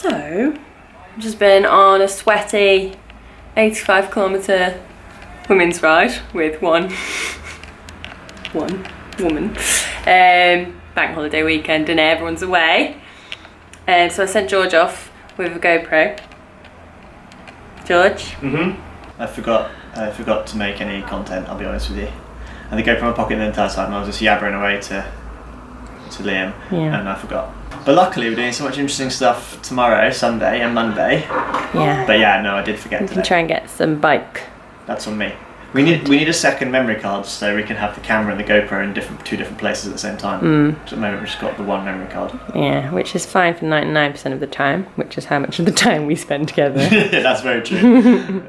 So, I've just been on a sweaty 85km women's ride with one woman. Bank holiday weekend and everyone's away. So I sent George off with a GoPro. George? I forgot to make any content, I'll be honest with you. And the GoPro in my pocket the entire time, I was just yabbering away to Liam, and I forgot. But luckily we're doing so much interesting stuff tomorrow, Sunday and Monday. Yeah. But yeah, no, I did forget today. We can try and get some bike. That's on me. We need a second memory card so we can have the camera and the GoPro in two different places at the same time. So at the moment we've just got the one memory card. Yeah, which is fine for 99% of the time, which is how much of the time we spend together. That's very true.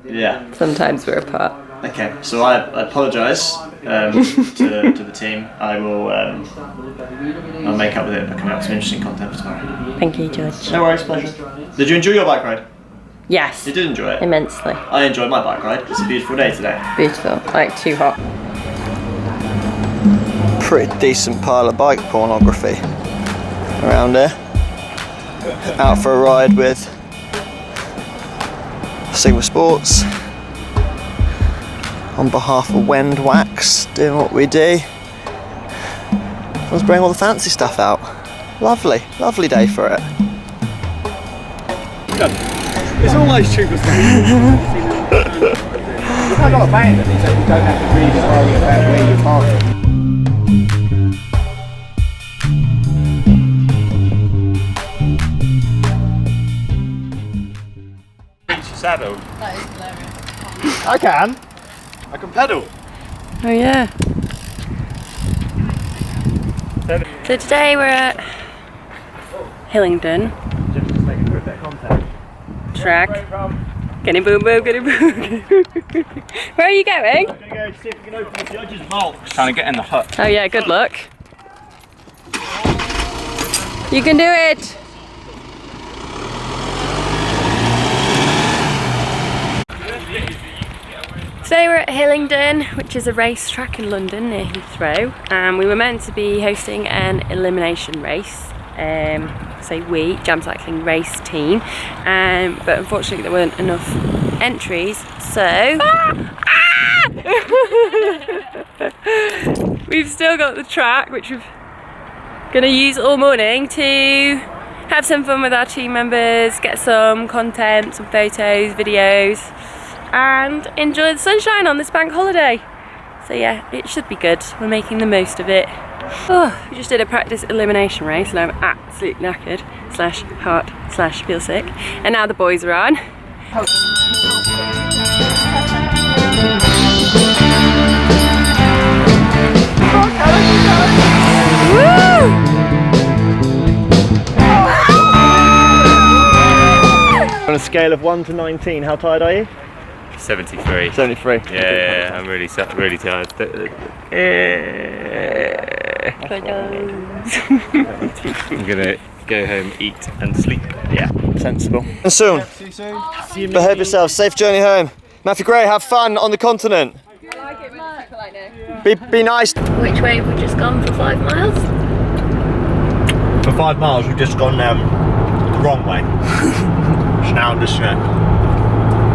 Yeah. Sometimes we're apart. Okay, so I apologise to the team. I will I'll make up with it by coming up with some interesting content for tomorrow. Thank you, George. No worries, pleasure. Did you enjoy your bike ride? Yes. You did enjoy it? Immensely. I enjoyed my bike ride. It's a beautiful day today. Beautiful. Like, too hot. Pretty decent pile of bike pornography around here. Out for a ride with Sigma Sports. On behalf of Wend Wax, doing what we do. Let's bring all the fancy stuff out. Lovely, lovely day for it. It's almost cheaper than We've had a lot of bands that you don't have to really worry about where you're parking. Saddle. That is hilarious. I can pedal. Oh yeah. So today we're at Hillingdon track. Getting boom boom, getting boom. Where are you going? I'm going to go see if we can open the judge's box. Trying to get in the hut. Oh yeah, good luck. You can do it. Today we're at Hillingdon, which is a racetrack in London near Heathrow, and we were meant to be hosting an elimination race. Say we, Jam Cycling race team, but unfortunately there weren't enough entries, so we've still got the track, which we're going to use all morning to have some fun with our team members, get some content, some photos, videos, and enjoy the sunshine on this bank holiday. So yeah, it should be good. We're making the most of it. Oh, we just did a practice elimination race and I'm absolutely knackered, /hot, /feel sick. And now the boys are on. Woo! On a scale of 1 to 19, how tired are you? 73. 73. Yeah, I'm really tired. I'm gonna go home, eat and sleep. Yeah, sensible. And soon. Behave yourself. Safe journey home. Matthew Gray, have fun on the continent. I like it when people like no. Be nice. Which way have we just gone for 5 miles? For 5 miles, we've just gone the wrong way. So now I'm just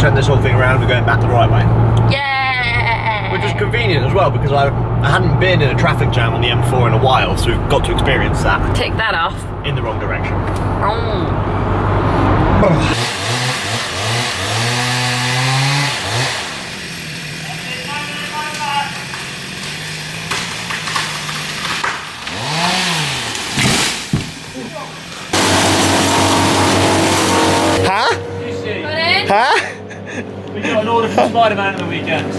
turn this whole thing around. We're going back the right way. Yeah! Which is convenient as well because I hadn't been in a traffic jam on the M4 in a while, so we've got to experience that. Take that off. In the wrong direction. Huh? We got an order from Spider-Man at the weekend.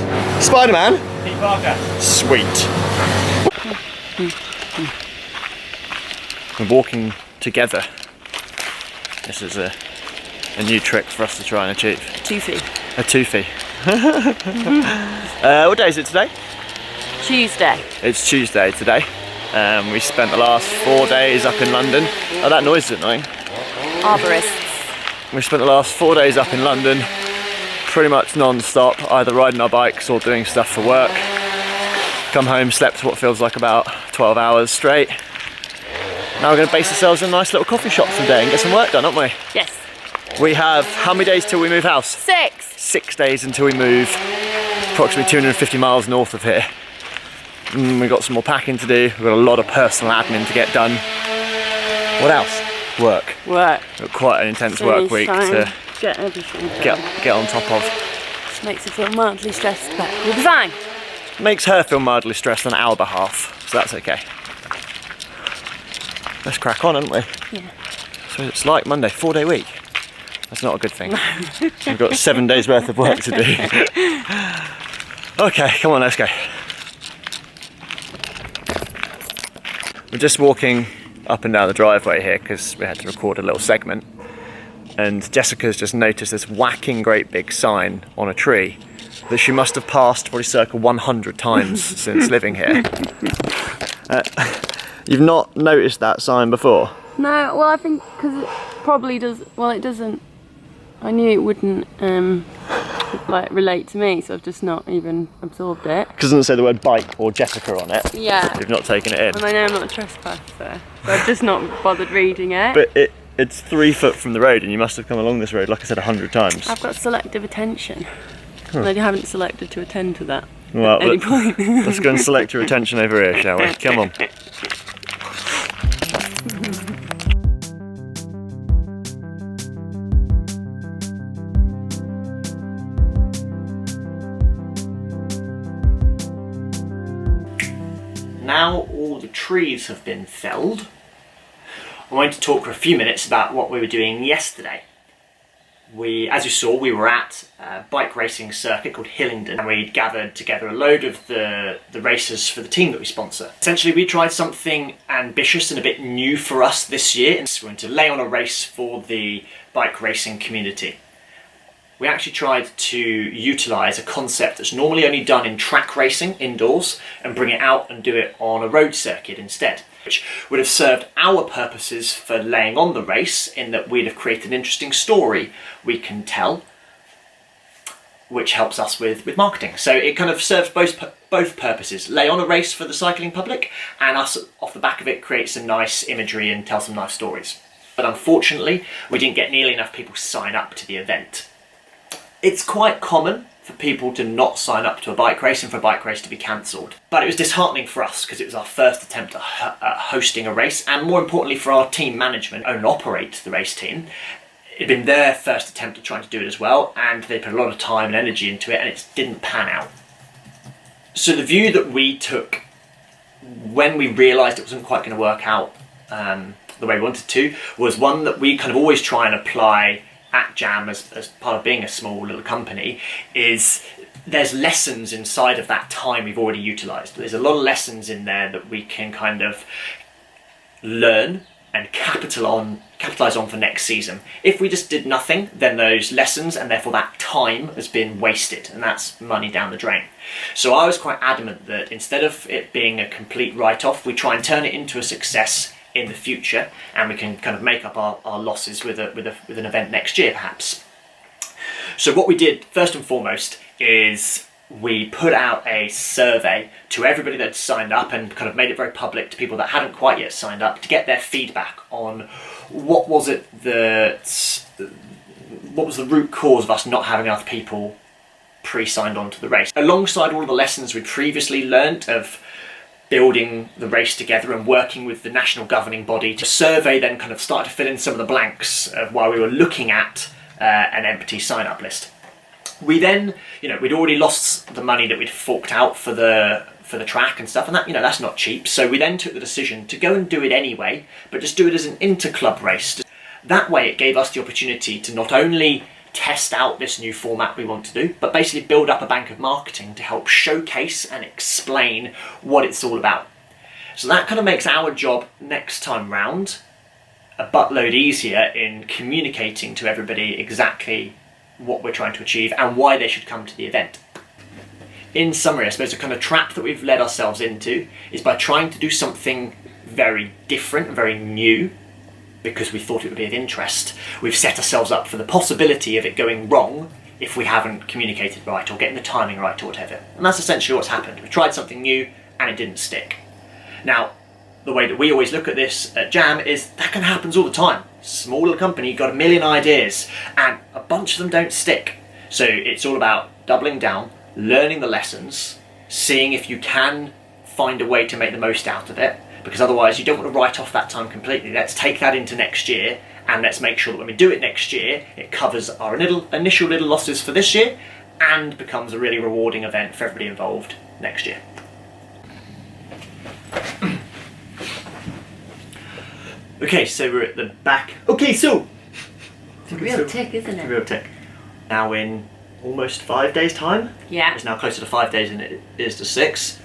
Spider-Man? Pete Parker. Sweet. We're walking together. This is a new trick for us to try and achieve. Toothy. A toothy. What day is it today? Tuesday. It's Tuesday today. We spent the last 4 days up in London. Oh, that noise is annoying. Arborists. We spent the last 4 days up in London, pretty much non-stop, either riding our bikes or doing stuff for work. Come home, slept what feels like about 12 hours straight. Now we're going to base ourselves in a nice little coffee shop today and get some work done, aren't we? Yes. We have how many days till we move house? 6. 6 days until we move, approximately 250 miles north of here. We've got some more packing to do, we've got a lot of personal admin to get done. What else? Work. Work. We've got quite an intense work week to get everything done. get on top of. Just makes her feel mildly stressed, but we'll be fine. Makes her feel mildly stressed on our behalf, so that's okay. Let's crack on, haven't we? Yeah. So it's like Monday, 4-day week. That's not a good thing. We've got 7 days worth of work to do. Okay, come on, let's go. We're just walking up and down the driveway here because we had to record a little segment, and Jessica's just noticed this whacking great big sign on a tree that she must have passed probably circa 100 times since living here. You've not noticed that sign before? No, well I think because it probably does, well it doesn't, I knew it wouldn't like relate to me, so I've just not even absorbed it. Because it doesn't say the word bike or Jessica on it. Yeah. You've not taken it in. And I know I'm not a trespasser, so I've just not bothered reading it. But it's 3 foot from the road and you must have come along this road, like I said, 100 times. I've got selective attention. And I haven't selected to attend to that Well, at any point. Let's go and select your attention over here, shall we? Come on. Now all the trees have been felled, I'm going to talk for a few minutes about what we were doing yesterday. As you saw, we were at a bike racing circuit called Hillingdon, and we gathered together a load of the racers for the team that we sponsor. Essentially, we tried something ambitious and a bit new for us this year, and we're going to lay on a race for the bike racing community. We actually tried to utilise a concept that's normally only done in track racing indoors and bring it out and do it on a road circuit instead, which would have served our purposes for laying on the race in that we'd have created an interesting story we can tell, which helps us with marketing. So it kind of serves both purposes: lay on a race for the cycling public, and us off the back of it create some nice imagery and tell some nice stories. But unfortunately, we didn't get nearly enough people sign up to the event. It's quite common for people to not sign up to a bike race and for a bike race to be cancelled. But it was disheartening for us because it was our first attempt at hosting a race, and more importantly for our team management, own and operate the race team. It had been their first attempt at trying to do it as well, and they put a lot of time and energy into it, and it didn't pan out. So the view that we took when we realised it wasn't quite going to work out the way we wanted to was one that we kind of always try and apply at Jam as part of being a small little company, is there's lessons inside of that time we've already utilised. There's a lot of lessons in there that we can kind of learn and capitalise on for next season. If we just did nothing, then those lessons and therefore that time has been wasted, and that's money down the drain. So I was quite adamant that instead of it being a complete write-off, we try and turn it into a success in the future, and we can kind of make up our losses with an event next year perhaps. So what we did first and foremost is we put out a survey to everybody that signed up and kind of made it very public to people that hadn't quite yet signed up to get their feedback on what was the root cause of us not having enough people pre-signed on to the race. Alongside all of the lessons we'd previously learnt of building the race together and working with the national governing body, to survey then kind of started to fill in some of the blanks of while we were looking at an empty sign-up list. We then, we'd already lost the money that we'd forked out for the track and stuff, and that, that's not cheap. So we then took the decision to go and do it anyway, but just do it as an inter-club race. That way it gave us the opportunity to not only test out this new format we want to do, but basically build up a bank of marketing to help showcase and explain what it's all about. So that kind of makes our job next time round a buttload easier in communicating to everybody exactly what we're trying to achieve and why they should come to the event. In summary, I suppose the kind of trap that we've led ourselves into is by trying to do something very different, very new, because we thought it would be of interest, we've set ourselves up for the possibility of it going wrong if we haven't communicated right or getting the timing right or whatever. And that's essentially what's happened. We tried something new and it didn't stick. Now, the way that we always look at this at Jam is that kind of happens all the time. Smaller company, got a million ideas, and a bunch of them don't stick. So it's all about doubling down, learning the lessons, seeing if you can find a way to make the most out of it, because otherwise you don't want to write off that time completely. Let's take that into next year, and let's make sure that when we do it next year, it covers our initial little losses for this year and becomes a really rewarding event for everybody involved next year. Okay, so we're at the back. Okay, so It's a real tick, isn't it's a it? real tick. Now in almost 5 days' time. Yeah. It's now closer to 5 days than it is to 6.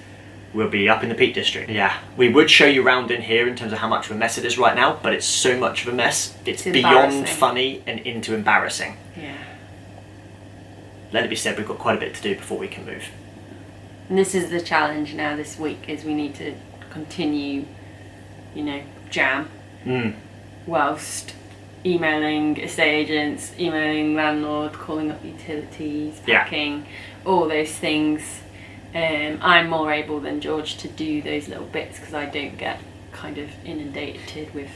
We'll be up in the Peak District. Yeah, we would show you around in here in terms of how much of a mess it is right now, but it's so much of a mess. It's beyond funny and into embarrassing. Yeah. Let it be said, we've got quite a bit to do before we can move. And this is the challenge now this week, is we need to continue, Jam, whilst emailing estate agents, emailing landlord, calling up utilities, packing, all those things. I'm more able than George to do those little bits because I don't get kind of inundated with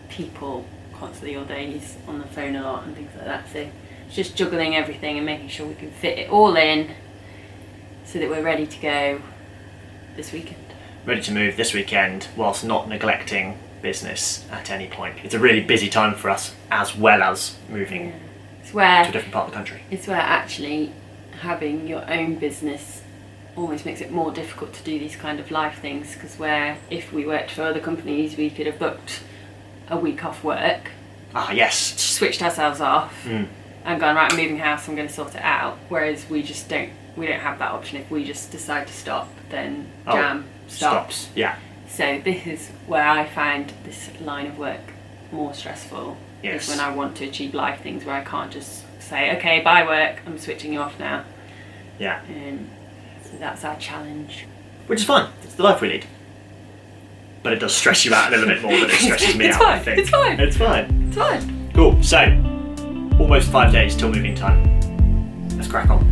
people constantly all day. He's on the phone a lot and things like that. So it's just juggling everything and making sure we can fit it all in so that we're ready to go this weekend. Ready to move this weekend whilst not neglecting business at any point. It's a really busy time for us, as well as moving to a different part of the country. It's where actually having your own business almost makes it more difficult to do these kind of life things, because where if we worked for other companies we could have booked a week off work, Yes, switched ourselves off and gone, right, I'm moving house, I'm going to sort it out, whereas we don't have that option. If we just decide to stop, then Jam stops. Yeah. So this is where I find this line of work more stressful. Yes. Is when I want to achieve life things where I can't just say, okay, bye work, I'm switching you off now. Yeah. So that's our challenge. Which is fine. It's the life we lead. But it does stress you out a little bit more than it stresses me It's out, fine, I think. it's fine. It's fine. It's fine. Cool. So, almost 5 days till moving time. Let's crack on.